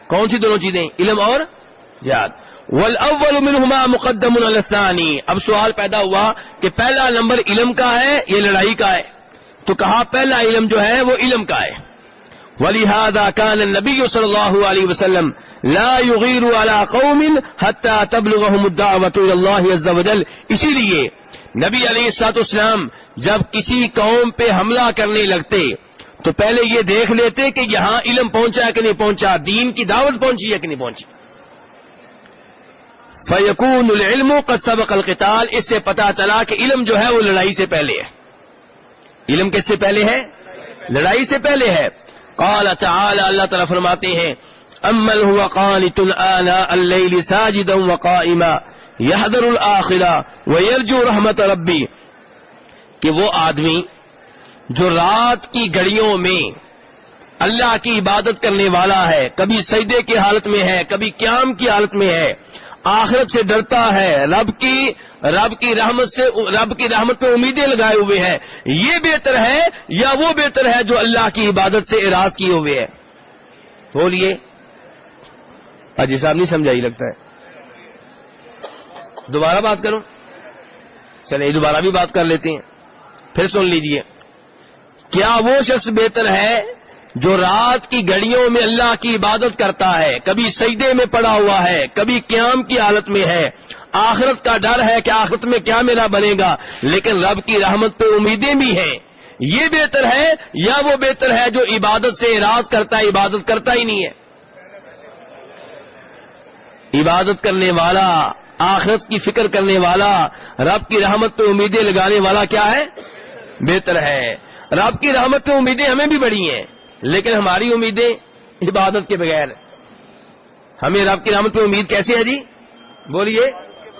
کون سی دونوں چیزیں؟ علم اور جہاد. والاول منهما مقدم على الثاني. اب سوال پیدا ہوا کہ پہلا نمبر علم کا ہے یہ لڑائی کا ہے؟ تو کہا پہلا علم جو ہے وہ علم کا ہے. ولهذا كان النبي صلی اللہ علیہ وسلم لا يغير على قوم حتى تبلغهم الدعوة الى الله عز وجل. اسی لیے نبی علیہ الصلوۃ والسلام جب کسی قوم پہ حملہ کرنے لگتے تو پہلے یہ دیکھ لیتے کہ یہاں علم پہنچا ہے کہ نہیں پہنچا، دین کی دعوت پہنچی ہے کہ نہیں پہنچی. فيكون العلم قد سبق القتال. اس سے پتا چلا کہ علم جو ہے وہ لڑائی سے پہلے ہے. علم کس سے پہلے ہے؟ لڑائی سے پہلے ہے. قال تعالی، اللہ تعالیٰ فرماتے ہیں امن هو قانت آناء الليل ساجدا وقائما يحذر الآخرة ويرجو رحمت ربی، کہ وہ آدمی جو رات کی گھڑیوں میں اللہ کی عبادت کرنے والا ہے، کبھی سجدے کی حالت میں ہے، کبھی قیام کی حالت میں ہے، آخرت سے ڈرتا ہے، رب کی رحمت پہ امیدیں لگائے ہوئے ہیں، یہ بہتر ہے یا وہ بہتر ہے جو اللہ کی عبادت سے اعراض کیے ہوئے ہے؟ بولیے. حاجی صاحب نہیں سمجھائی لگتا ہے. دوبارہ بات کروں؟ چلے دوبارہ بھی بات کر لیتے ہیں. پھر سن لیجئے. کیا وہ شخص بہتر ہے جو رات کی گھڑیوں میں اللہ کی عبادت کرتا ہے، کبھی سجدے میں پڑا ہوا ہے، کبھی قیام کی حالت میں ہے، آخرت کا ڈر ہے کہ آخرت میں کیا میرا بنے گا، لیکن رب کی رحمت پہ امیدیں بھی ہیں، یہ بہتر ہے یا وہ بہتر ہے جو عبادت سے اعراض کرتا ہے، عبادت کرتا ہی نہیں ہے؟ عبادت کرنے والا، آخرت کی فکر کرنے والا، رب کی رحمت پہ امیدیں لگانے والا کیا ہے؟ بہتر ہے. رب کی رحمت پہ امیدیں ہمیں بھی بڑی ہیں لیکن ہماری امیدیں عبادت کے بغیر. ہمیں رب کی رحمت پہ امید کیسے ہے جی؟ بولیے.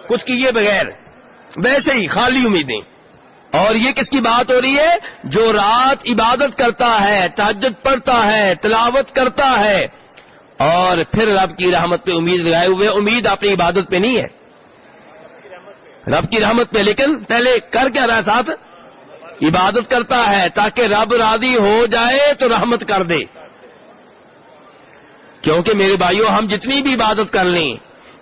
کچھ کیے بغیر، ویسے ہی خالی امیدیں. اور یہ کس کی بات ہو رہی ہے؟ جو رات عبادت کرتا ہے، تہجد پڑھتا ہے، تلاوت کرتا ہے اور پھر رب کی رحمت پہ امید لگائے ہوئے. امید اپنی عبادت پہ نہیں ہے، رب کی رحمت پہ. لیکن پہلے کر کیا رہا ہے؟ ساتھ عبادت کرتا ہے تاکہ رب راضی ہو جائے تو رحمت کر دے. کیونکہ میرے بھائیوں، ہم جتنی بھی عبادت کر لیں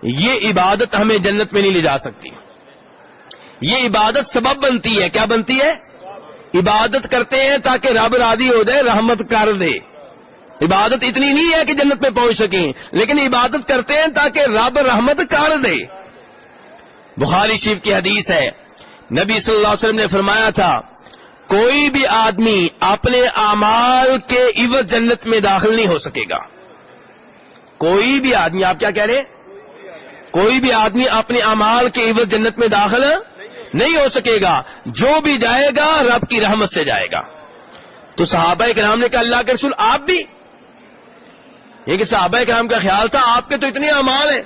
یہ عبادت ہمیں جنت میں نہیں لے جا سکتی. یہ عبادت سبب بنتی ہے. کیا بنتی ہے؟ عبادت کرتے ہیں تاکہ رب راضی ہو جائے، رحمت کر دے. عبادت اتنی نہیں ہے کہ جنت میں پہنچ سکیں، لیکن عبادت کرتے ہیں تاکہ رب رحمت کر دے. بخاری شریف کی حدیث ہے، نبی صلی اللہ علیہ وسلم نے فرمایا تھا کوئی بھی آدمی اپنے اعمال کے عوض جنت میں داخل نہیں ہو سکے گا. کوئی بھی آدمی، آپ کیا کہہ رہے ہیں؟ کوئی بھی آدمی اپنے اعمال کے عوض جنت میں داخل نہیں ہو سکے گا. جو بھی جائے گا رب کی رحمت سے جائے گا. تو صحابہ کرام نے کہا اللہ کے رسول آپ بھی؟ یہ کہ صحابہ کرام کا خیال تھا آپ کے تو اتنے اعمال ہیں،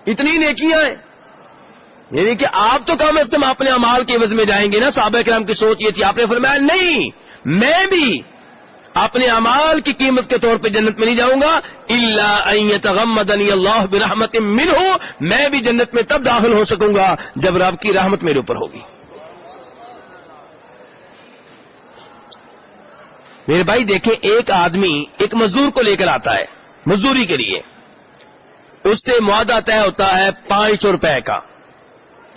اتنی نیکیاں ہیں، یعنی کہ آپ تو کم از کم اپنے اعمال کے عوض میں جائیں گے نا. صحابہ کرام کی سوچ یہ تھی. آپ نے فرمایا نہیں، میں بھی اپنے اعمال کی قیمت کے طور پہ جنت میں نہیں جاؤں گا. الا ان یتغمدنی اللہ برحمت منہ، میں بھی جنت میں تب داخل ہو سکوں گا جب رب کی رحمت میرے اوپر ہوگی. میرے بھائی دیکھیں، ایک آدمی ایک مزدور کو لے کر آتا ہے مزدوری کے لیے، اس سے معاہدہ طے ہوتا ہے 500 روپے کا.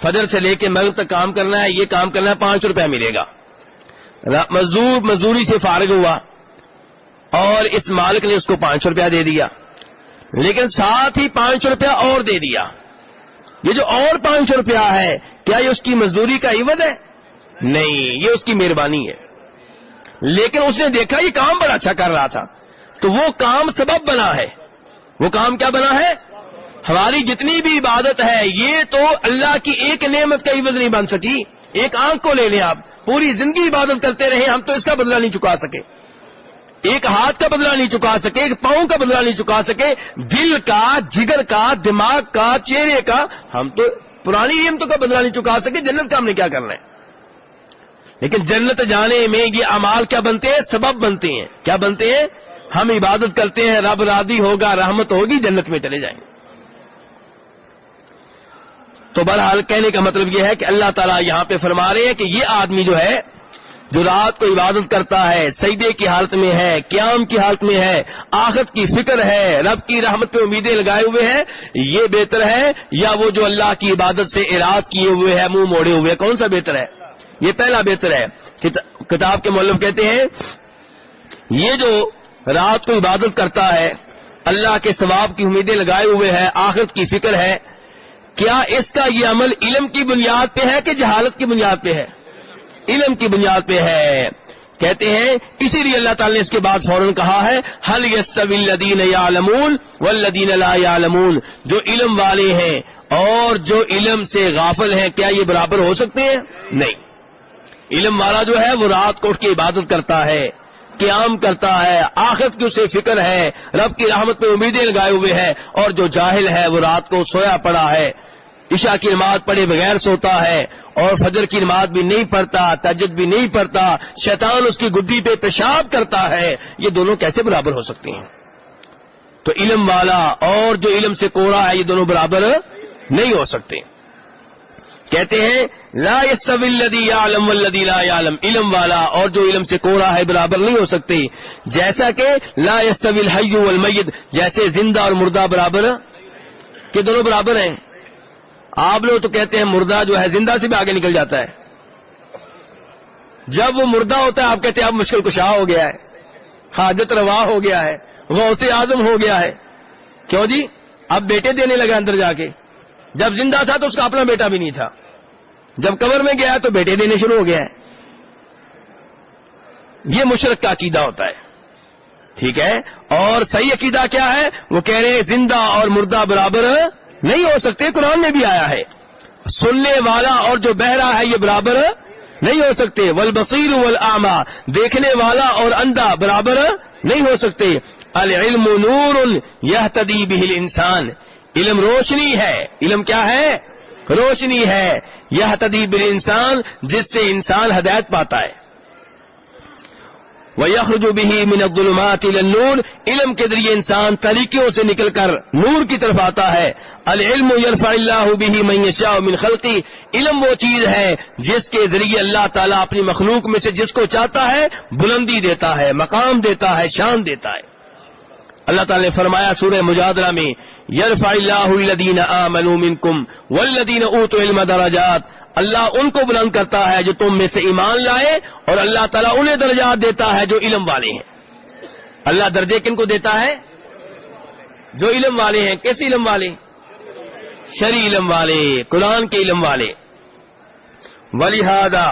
فجر سے لے کے مغرب تک کام کرنا ہے، یہ کام کرنا ہے، 5 روپے ملے گا. مزدور مزدوری سے فارغ ہوا اور اس مالک نے اس کو 500 روپیہ دے دیا، لیکن ساتھ ہی 500 روپیہ اور دے دیا. یہ جو اور 500 روپیہ ہے کیا یہ اس کی مزدوری کا عوض ہے؟ نہیں، یہ اس کی مہربانی ہے. لیکن اس نے دیکھا یہ کام بڑا اچھا کر رہا تھا تو وہ کام سبب بنا ہے. وہ کام کیا بنا ہے؟ ہماری جتنی بھی عبادت ہے یہ تو اللہ کی ایک نعمت کا عوض نہیں بن سکی. ایک آنکھ کو لے لیں آپ، پوری زندگی عبادت کرتے رہے، ہم تو اس کا بدلہ نہیں چکا سکے. ایک ہاتھ کا بدلہ نہیں چکا سکے، ایک پاؤں کا بدلہ نہیں چکا سکے، دل کا، جگر کا، دماغ کا، چہرے کا، ہم تو پرانی نعمتوں کا بدلہ نہیں چکا سکے. جنت کا ہم نے کیا کرنا ہے؟ لیکن جنت جانے میں یہ اعمال کیا بنتے ہیں؟ سبب بنتے ہیں. کیا بنتے ہیں؟ ہم عبادت کرتے ہیں، رب راضی ہوگا، رحمت ہوگی، جنت میں چلے جائیں گے. تو بہرحال کہنے کا مطلب یہ ہے کہ اللہ تعالیٰ یہاں پہ فرما رہے ہیں کہ یہ آدمی جو ہے جو رات کو عبادت کرتا ہے، سجدے کی حالت میں ہے، قیام کی حالت میں ہے، آخرت کی فکر ہے، رب کی رحمت پہ امیدیں لگائے ہوئے ہیں، یہ بہتر ہے یا وہ جو اللہ کی عبادت سے اعراض کیے ہوئے ہے، منہ موڑے ہوئے؟ کون سا بہتر ہے؟ یہ پہلا بہتر ہے. کتاب کے مؤلف کہتے ہیں یہ جو رات کو عبادت کرتا ہے، اللہ کے ثواب کی امیدیں لگائے ہوئے ہے، آخرت کی فکر ہے، کیا اس کا یہ عمل علم کی بنیاد پہ ہے کہ جہالت کی بنیاد پہ ہے؟ علم کی بنیاد پہ ہے. کہتے ہیں اسی لیے اللہ تعالی نے اس کے بعد فوراً کہا ہے هل يستوي الذين يعلمون والذين لا يعلمون، جو علم والے ہیں اور جو علم سے غافل ہیں کیا یہ برابر ہو سکتے ہیں؟ نہیں. علم والا جو ہے وہ رات کو اٹھ کے عبادت کرتا ہے، قیام کرتا ہے، آخرت کی اسے فکر ہے، رب کی رحمت پہ امیدیں لگائے ہوئے ہے، اور جو جاہل ہے وہ رات کو سویا پڑا ہے، عشاء کی نماز پڑھے بغیر سوتا ہے اور فجر کی نماز بھی نہیں پڑھتا، تہجد بھی نہیں پڑھتا، شیطان اس کی گدی پہ پیشاب کرتا ہے. یہ دونوں کیسے برابر ہو سکتے ہیں؟ تو علم والا اور جو علم سے کوڑا ہے یہ دونوں برابر نہیں ہو سکتے. کہتے ہیں لا يستوي الذي يعلم والذي لا يعلم، علم والا اور جو علم سے کوڑا ہے برابر نہیں ہو سکتے. جیسا کہ لا يستوي الحي والمیت، جیسے زندہ اور مردہ برابر کہ دونوں برابر ہیں. آپ لوگ تو کہتے ہیں مردہ جو ہے زندہ سے بھی آگے نکل جاتا ہے. جب وہ مردہ ہوتا ہے آپ کہتے ہیں اب مشکل کشا ہو گیا ہے، حاجت روا ہو گیا ہے، غوث اعظم ہو گیا ہے. کیوں جی؟ اب بیٹے دینے لگا اندر جا کے. جب زندہ تھا تو اس کا اپنا بیٹا بھی نہیں تھا، جب قبر میں گیا تو بیٹے دینے شروع ہو گیا ہے. یہ مشرک کا عقیدہ ہوتا ہے. ٹھیک ہے. اور صحیح عقیدہ کیا ہے؟ وہ کہہ رہے ہیں زندہ اور مردہ برابر نہیں ہو سکتے. قرآن میں بھی آیا ہے سننے والا اور جو بہرا ہے یہ برابر نہیں ہو سکتے. والبصیر والاعمی، دیکھنے والا اور اندھا برابر نہیں ہو سکتے. العلم نور یہتدی بہ الانسان، علم روشنی ہے. علم کیا ہے؟ روشنی ہے. یہتدی بہ الانسان، جس سے انسان ہدایت پاتا ہے. وَيَخْرُجُ بِهِ مِنَ الظُّلُمَاتِ إِلَى النُّورِ، علم کے ذریعے انسان طریقوں سے نکل کر نور کی طرف آتا ہے. العلم يرفع الله به من يشاء من خلقه، علم وہ چیز ہے جس کے ذریعے اللہ تعالیٰ اپنی مخلوق میں سے جس کو چاہتا ہے بلندی دیتا ہے، مقام دیتا ہے، شان دیتا ہے. اللہ تعالیٰ نے فرمایا سورہ مجادلہ میں يرفع الله الذين آمنوا منكم والذين اوتوا العلم درجات، اللہ ان کو بلند کرتا ہے جو تم میں سے ایمان لائے، اور اللہ تعالیٰ انہیں درجات دیتا ہے جو علم والے ہیں. اللہ درجے کن کو دیتا ہے؟ جو علم والے ہیں. کیسے علم والے؟ شرعی علم والے، قرآن کے علم والے. ولہذا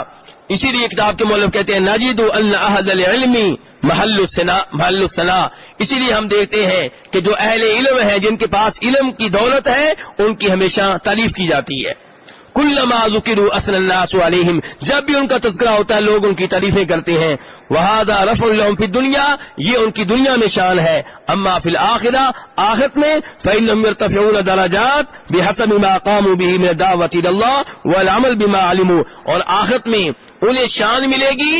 اسی لیے کتاب کے مؤلف کہتے ہیں نجد ان اہل العلم محل الثناء، اسی لیے ہم دیکھتے ہیں کہ جو اہل علم ہیں جن کے پاس علم کی دولت ہے ان کی ہمیشہ تعریف کی جاتی ہے. کلما ذکروا اثنى الناس علیہم، جب بھی ان کا تذکرہ ہوتا ہے لوگ ان کی تعریفیں کرتے ہیں. وہذا رفع لهم فی الدنیا، یہ ان کی دنیا میں شان ہے. اما فی الآخرہ، آخرت میں فإنهم يرتفعون درجات بحسب ما قاموا به من الدعوة إلى الله والعمل بما علموا، اور آخرت میں انہیں شان ملے گی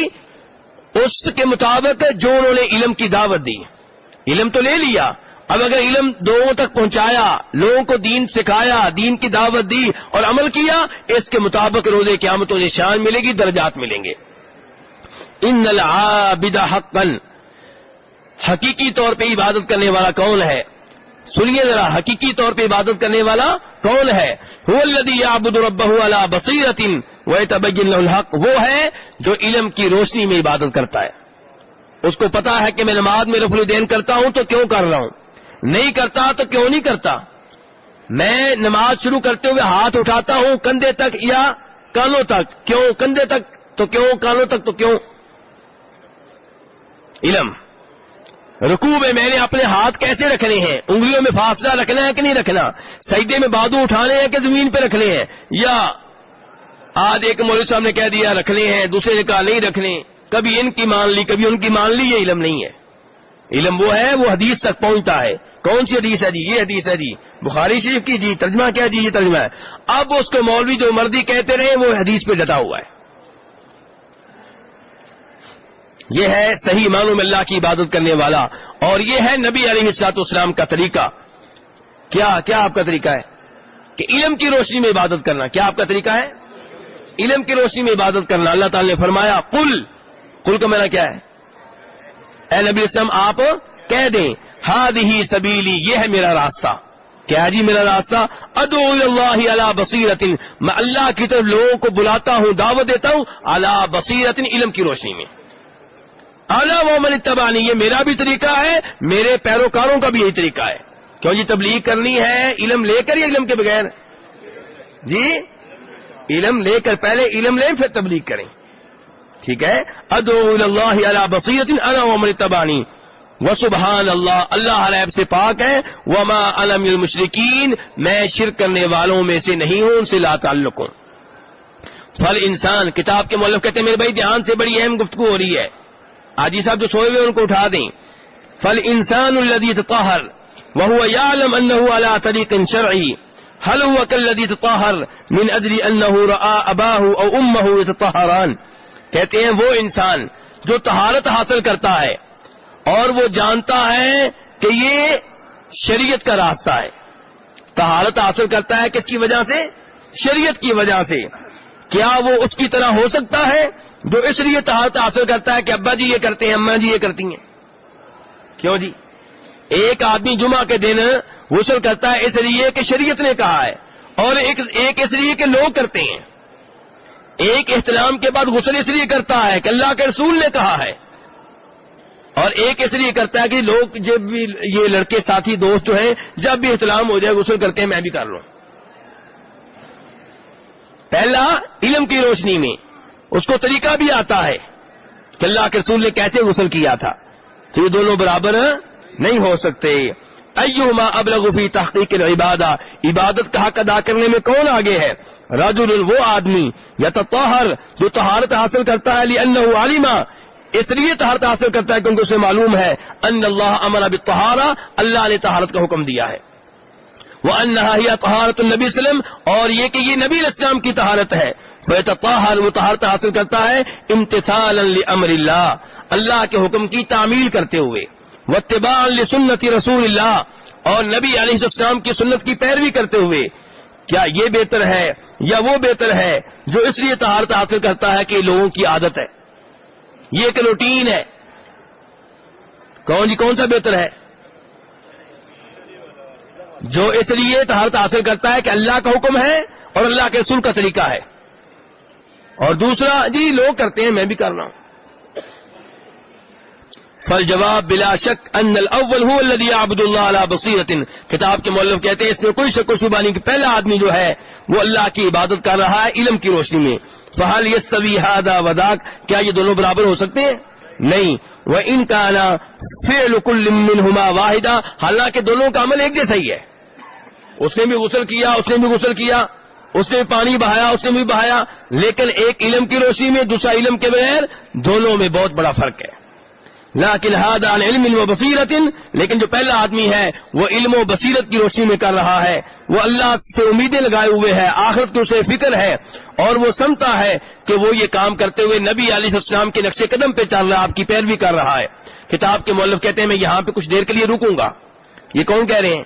اس کے مطابق جو انہوں نے علم کی دعوت دی. علم تو لے لیا، اب اگر علم لوگوں تک پہنچایا، لوگوں کو دین سکھایا، دین کی دعوت دی اور عمل کیا، اس کے مطابق روز قیامت انہیں شان ملے گی، درجات ملیں گے. ان العابد حقا، حقیقی طور پہ عبادت کرنے والا کون ہے؟ سنیے ذرا حقیقی طور پہ عبادت کرنے والا کون ہے؟ هو الذی یعبد ربہ علی بصیرۃ ویتبین له الحق، وہ ہے جو علم کی روشنی میں عبادت کرتا ہے. اس کو پتا ہے کہ میں نماز میں رفع الدین کرتا ہوں تو کیوں کر رہا ہوں، نہیں کرتا تو کیوں نہیں کرتا. میں نماز شروع کرتے ہوئے ہاتھ اٹھاتا ہوں کندھے تک یا کانوں تک، کیوں؟ کندھے تک تو کیوں، کانوں تک تو کیوں؟ علم. رکوع میں نے اپنے ہاتھ کیسے رکھنے ہیں، انگلیوں میں فاصلہ رکھنا ہے کہ نہیں رکھنا، سجدے میں بازو اٹھانے ہیں کہ زمین پہ رکھنے ہیں، یا آج ایک مولوی صاحب نے کہہ دیا رکھنے ہیں، دوسرے نے کہا نہیں رکھنے، کبھی ان کی مان لی کبھی ان کی مان لی. یہ علم نہیں ہے. علم وہ ہے وہ حدیث تک پہنچتا ہے. کون سی حدیث ہے جی؟ یہ حدیث ہے جی بخاری شریف کی. جی ترجمہ کیا جی؟ یہ ترجمہ ہے. اب اس کو مولوی جو مرضی کہتے رہے وہ حدیث پہ ڈٹا ہوا ہے. یہ ہے صحیح معنوں میں اللہ کی عبادت کرنے والا، اور یہ ہے نبی علیہ الصلوۃ والسلام کا طریقہ. کیا آپ کا طریقہ ہے کہ علم کی روشنی میں عبادت کرنا؟ کیا آپ کا طریقہ ہے علم کی روشنی میں عبادت کرنا؟ اللہ تعالی نے فرمایا قل کا معنی کیا ہے؟ اے نبی اسلام آپ کہہ دیں ہذہ سبیلی، یہ ہے میرا راستہ. کیا جی میرا راستہ؟ ادعو الی اللہ علی بصیرۃ، میں اللہ کی طرف لوگوں کو بلاتا ہوں، دعوت دیتا ہوں، علی بصیرۃ، علم کی روشنی میں. اعلی ومن اتبعنی، یہ میرا بھی طریقہ ہے، میرے پیروکاروں کا بھی یہی طریقہ ہے. کیوں جی تبلیغ کرنی ہے علم لے کر یا علم کے بغیر؟ جی علم لے کر، پہلے علم لیں پھر تبلیغ کریں. ٹھیک ہے. ادعو الی اللہ علی بصیرۃ انا ومن اتبعنی وسبحان اللہ، اللہ علیہ سے پاک ہے. وما انا من المشرکین، میں شرک کرنے والوں میں سے نہیں ہوں، ان سے لا تعلق ہوں. فل انسان، کتاب کے مؤلف کہتے ہیں میرے بھائی دھیان سے، بڑی اہم گفتگو ہو رہی ہے. حاجی صاحب جو سوئے ہوئے ان کو اٹھا دیں. فل انسان الذی تطہر وهو يعلم انه على طریق شرعی هل هو كالذی تطہر من اجل انه رأى اباه او امه يتطہران. کہتے ہیں وہ انسان جو طہارت حاصل کرتا ہے اور وہ جانتا ہے کہ یہ شریعت کا راستہ ہے. طہارت حاصل کرتا ہے کس کی وجہ سے؟ شریعت کی وجہ سے. کیا وہ اس کی طرح ہو سکتا ہے جو اس لیے طہارت حاصل کرتا ہے کہ ابا جی یہ کرتے ہیں، اماں جی یہ کرتی ہیں؟ کیوں جی؟ ایک آدمی جمعہ کے دن غسل کرتا ہے اس لیے کہ شریعت نے کہا ہے، اور ایک اس لیے کہ لوگ کرتے ہیں. ایک احتلام کے بعد غسل اس لیے کرتا ہے کہ اللہ کے رسول نے کہا ہے، اور ایک اس لیے کرتا ہے کہ لوگ جب بھی یہ لڑکے ساتھی دوست جو ہیں جب بھی احتلام ہو جائے غسل کرتے ہیں، میں بھی کر لوں. پہلا علم کی روشنی میں اس کو طریقہ بھی آتا ہے کہ اللہ کے رسول نے کیسے غسل کیا تھا. تو یہ دونوں برابر نہیں ہو سکتے. ایہما ابلغ فی تحقیق العبادہ، عبادت کا حق ادا کرنے میں کون آگے ہے؟ رجل، وہ آدمی، یتطہر، جو طہارت حاصل کرتا ہے، لأنہ علم، اس لیے طہارت حاصل کرتا ہے کیونکہ اسے معلوم ہے ان اللہ امر بالطہارہ، اللہ نے طہارت کا حکم دیا ہے. وانہا ہی طہارت النبی صلی اللہ علیہ وسلم، اور یہ کہ یہ نبی علیہ السلام کی طہارت ہے. فیتطہر، وہ طہارت حاصل کرتا ہے امتثالا لامر اللہ، اللہ کے حکم کی تعمیل کرتے ہوئے، واتباعا لسنت رسول اللہ، اور نبی علیہ السلام کی سنت کی پیروی کرتے ہوئے. کیا یہ بہتر ہے یا وہ بہتر ہے جو اس لیے طہارت حاصل کرتا ہے کہ یہ لوگوں کی عادت ہے، یہ ایک روٹین ہے؟ کون سا بہتر ہے؟ جو اس لیے طہارت حاصل کرتا ہے کہ اللہ کا حکم ہے اور اللہ کے رسول کا طریقہ ہے، اور دوسرا جی لوگ کرتے ہیں میں بھی کر رہا ہوں. فالجواب بلا شک ان الاول هو الذي يعبد الله على بصیرۃ. کتاب کے مؤلف کہتے ہیں اس میں کوئی شک و شبہ نہیں کہ پہلا آدمی جو ہے وہ اللہ کی عبادت کر رہا ہے علم کی روشنی میں. فهل يستوي هذا وذاك، کیا یہ دونوں برابر ہو سکتے ہیں؟ نہیں. وان كان فعل كل منهما واحدا، حالانکہ دونوں کا عمل ایک جیسا ہی ہے. اس نے بھی غسل کیا، اس نے بھی غسل کیا، اس نے پانی بہایا، اس نے بھی بہایا، لیکن ایک علم کی روشنی میں دوسرا علم کے بغیر، دونوں میں بہت بڑا فرق ہے. لیکن هذا عن علم و بصیرت، لیکن جو پہلا آدمی ہے وہ علم و بصیرت کی روشنی میں کر رہا ہے، وہ اللہ سے امیدیں لگائے ہوئے ہے، آخرت کی اسے فکر ہے، اور وہ سمجھتا ہے کہ وہ یہ کام کرتے ہوئے نبی علیہ السلام کے نقش قدم پہ چل رہا ہے، آپ کی پیروی کر رہا ہے. کتاب کے مؤلف کہتے ہیں میں یہاں پہ کچھ دیر کے لیے رکوں گا. یہ کون کہہ رہے ہیں؟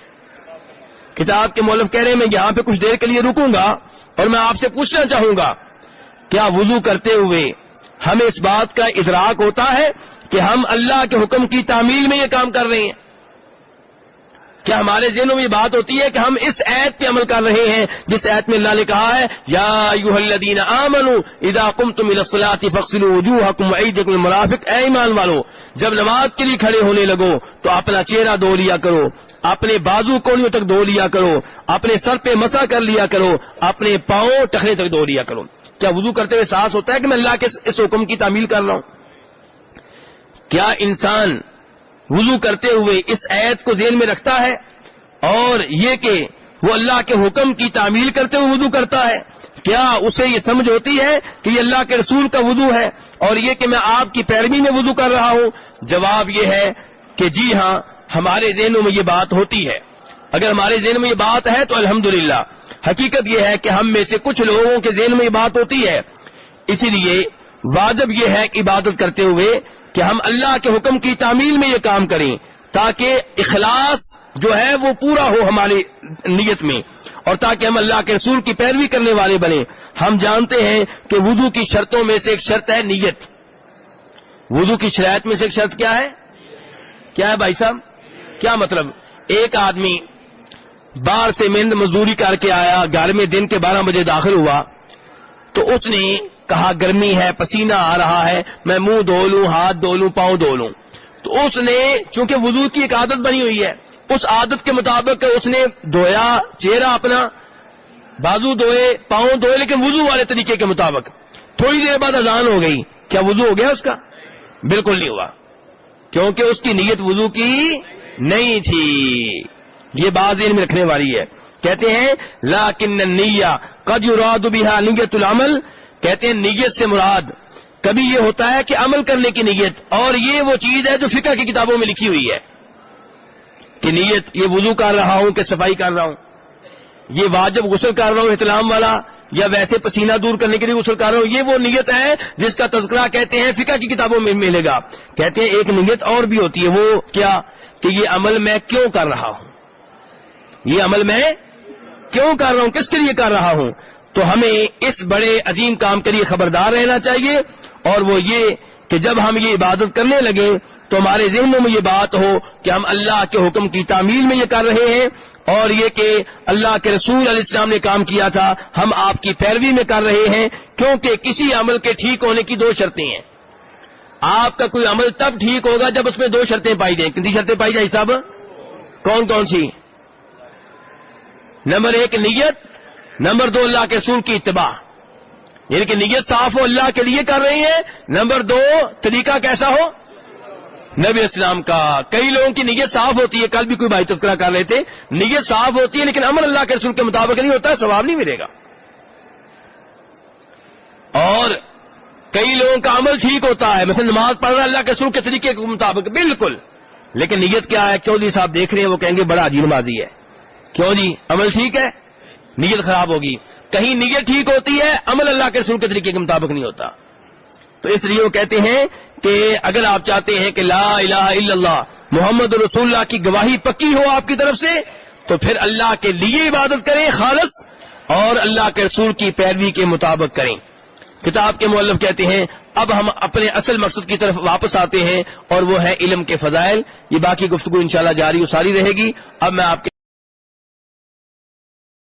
کتاب کے مؤلف کہہ رہے ہیں میں یہاں پہ کچھ دیر کے لیے رکوں گا، اور میں آپ سے پوچھنا چاہوں گا کیا وضو کرتے ہوئے ہمیں اس بات کا ادراک ہوتا ہے کہ ہم اللہ کے حکم کی تعمیل میں یہ کام کر رہے ہیں؟ کیا ہمارے ذہنوں میں یہ بات ہوتی ہے کہ ہم اس آیت پہ عمل کر رہے ہیں جس آیت میں اللہ نے کہا ہے یا ایھا الذین آمنوا اذا قمتم الی الصلاۃ فاغسلوا وجوہکم وایدیکم الی المرافق، اے ایمان والو جب نماز کے لیے کھڑے ہونے لگو تو اپنا چہرہ دھو لیا کرو، اپنے بازو کوڑیوں تک دھو لیا کرو، اپنے سر پہ مسح کر لیا کرو، اپنے پاؤں ٹخنے تک دھو لیا کرو۔ کیا وضو کرتے ہوئے احساس ہوتا ہے کہ میں اللہ کے اس حکم کی تعمیل کر رہا ہوں؟ کیا انسان وضو کرتے ہوئے اس آیت کو ذہن میں رکھتا ہے اور یہ کہ وہ اللہ کے حکم کی تعمیل کرتے ہوئے وضو کرتا ہے؟ کیا اسے یہ سمجھ ہوتی ہے کہ یہ اللہ کے رسول کا وضو ہے اور یہ کہ میں آپ کی پیروی میں وضو کر رہا ہوں؟ جواب یہ ہے کہ جی ہاں، ہمارے ذہنوں میں یہ بات ہوتی ہے۔ اگر ہمارے ذہن میں یہ بات ہے تو الحمدللہ۔ حقیقت یہ ہے کہ ہم میں سے کچھ لوگوں کے ذہن میں یہ بات ہوتی ہے، اسی لیے واجب یہ ہے کہ عبادت کرتے ہوئے کہ ہم اللہ کے حکم کی تعمیل میں یہ کام کریں تاکہ اخلاص جو ہے وہ پورا ہو ہماری نیت میں، اور تاکہ ہم اللہ کے رسول کی پیروی کرنے والے بنیں۔ ہم جانتے ہیں کہ وضو کی شرطوں میں سے ایک شرط ہے نیت۔ وضو کی شرائط میں سے ایک شرط کیا ہے؟ کیا ہے بھائی صاحب؟ کیا مطلب؟ ایک آدمی باہر سے محنت مزدوری کر کے آیا، گھر میں دن کے 12 بجے داخل ہوا تو اس نے کہا گرمی ہے، پسینہ آ رہا ہے، میں منہ دھو لوں، ہاتھ دھو لوں، پاؤں دھو لوں۔ تو اس نے چونکہ وضو کی ایک عادت بنی ہوئی ہے، اس عادت کے مطابق اس نے دھویا، چہرہ اپنا، بازو دھوئے، پاؤں دھوئے، لیکن وضو والے طریقے کے مطابق۔ تھوڑی دیر بعد اذان ہو گئی، کیا وضو ہو گیا اس کا؟ بالکل نہیں ہوا، کیونکہ اس کی نیت وضو کی نہیں تھی۔ یہ بات ذہن میں رکھنے والی ہے۔ کہتے ہیں لیکن النیہ قد یراد بها نیت العمل، کہتے ہیں نیت سے مراد کبھی یہ ہوتا ہے کہ عمل کرنے کی نیت، اور یہ وہ چیز ہے جو فقہ کی کتابوں میں لکھی ہوئی ہے کہ نیت یہ وضو کر رہا ہوں کہ صفائی کر رہا ہوں، یہ واجب غسل کر رہا ہوں احتلام والا، یا ویسے پسینہ دور کرنے کے لیے غسل کر رہا ہوں، یہ وہ نیت ہے جس کا تذکرہ کہتے ہیں فقہ کی کتابوں میں ملے گا۔ کہتے ہیں ایک نیت اور بھی ہوتی ہے، وہ کیا کہ یہ عمل میں کیوں کر رہا ہوں، یہ عمل میں کیوں کر رہا ہوں، کس کے لیے کر رہا ہوں۔ تو ہمیں اس بڑے عظیم کام کے لیے خبردار رہنا چاہیے، اور وہ یہ کہ جب ہم یہ عبادت کرنے لگے تو ہمارے ذہنوں میں یہ بات ہو کہ ہم اللہ کے حکم کی تعمیل میں یہ کر رہے ہیں، اور یہ کہ اللہ کے رسول علیہ السلام نے کام کیا تھا ہم آپ کی پیروی میں کر رہے ہیں، کیونکہ کسی عمل کے ٹھیک ہونے کی 2 شرطیں ہیں۔ آپ کا کوئی عمل تب ٹھیک ہوگا جب اس میں 2 شرطیں پائی جائیں۔ کتنی شرطیں پائی جائیں صاحب؟ کون کون سی؟ نمبر 1 نیت، نمبر 2 اللہ کے رسول کی اتباع، یعنی کہ نیت صاف ہو، اللہ کے لیے کر رہی ہے، نمبر 2 طریقہ کیسا ہو، نبی اسلام کا۔ کئی لوگوں کی نیت صاف ہوتی ہے، کل بھی کوئی بھائی تذکرہ کر رہے تھے، نیت صاف ہوتی ہے لیکن عمل اللہ کے رسول کے مطابق نہیں ہوتا ہے، ثواب نہیں ملے گا۔ اور کئی لوگوں کا عمل ٹھیک ہوتا ہے، مثلا نماز پڑھ رہا ہے اللہ کے رسول کے طریقے کے مطابق بالکل، لیکن نیت کیا ہے؟ کیوں جی صاحب دیکھ رہے ہیں، وہ کہیں گے بڑا عجیب نمازی ہے، کیوں جی عمل ٹھیک ہے، نیت خراب ہوگی۔ کہیں نیت ٹھیک ہوتی ہے، عمل اللہ کے رسول کے طریقے کے مطابق نہیں ہوتا۔ تو اس لیے وہ کہتے ہیں کہ اگر آپ چاہتے ہیں کہ لا الہ الا اللہ محمد رسول اللہ کی گواہی پکی ہو آپ کی طرف سے، تو پھر اللہ کے لیے عبادت کریں خالص، اور اللہ کے رسول کی پیروی کے مطابق کریں۔ کتاب کے مؤلف کہتے ہیں اب ہم اپنے اصل مقصد کی طرف واپس آتے ہیں، اور وہ ہے علم کے فضائل۔ یہ باقی گفتگو انشاءاللہ جاری و ساری رہے گی۔ اب میں آپ کے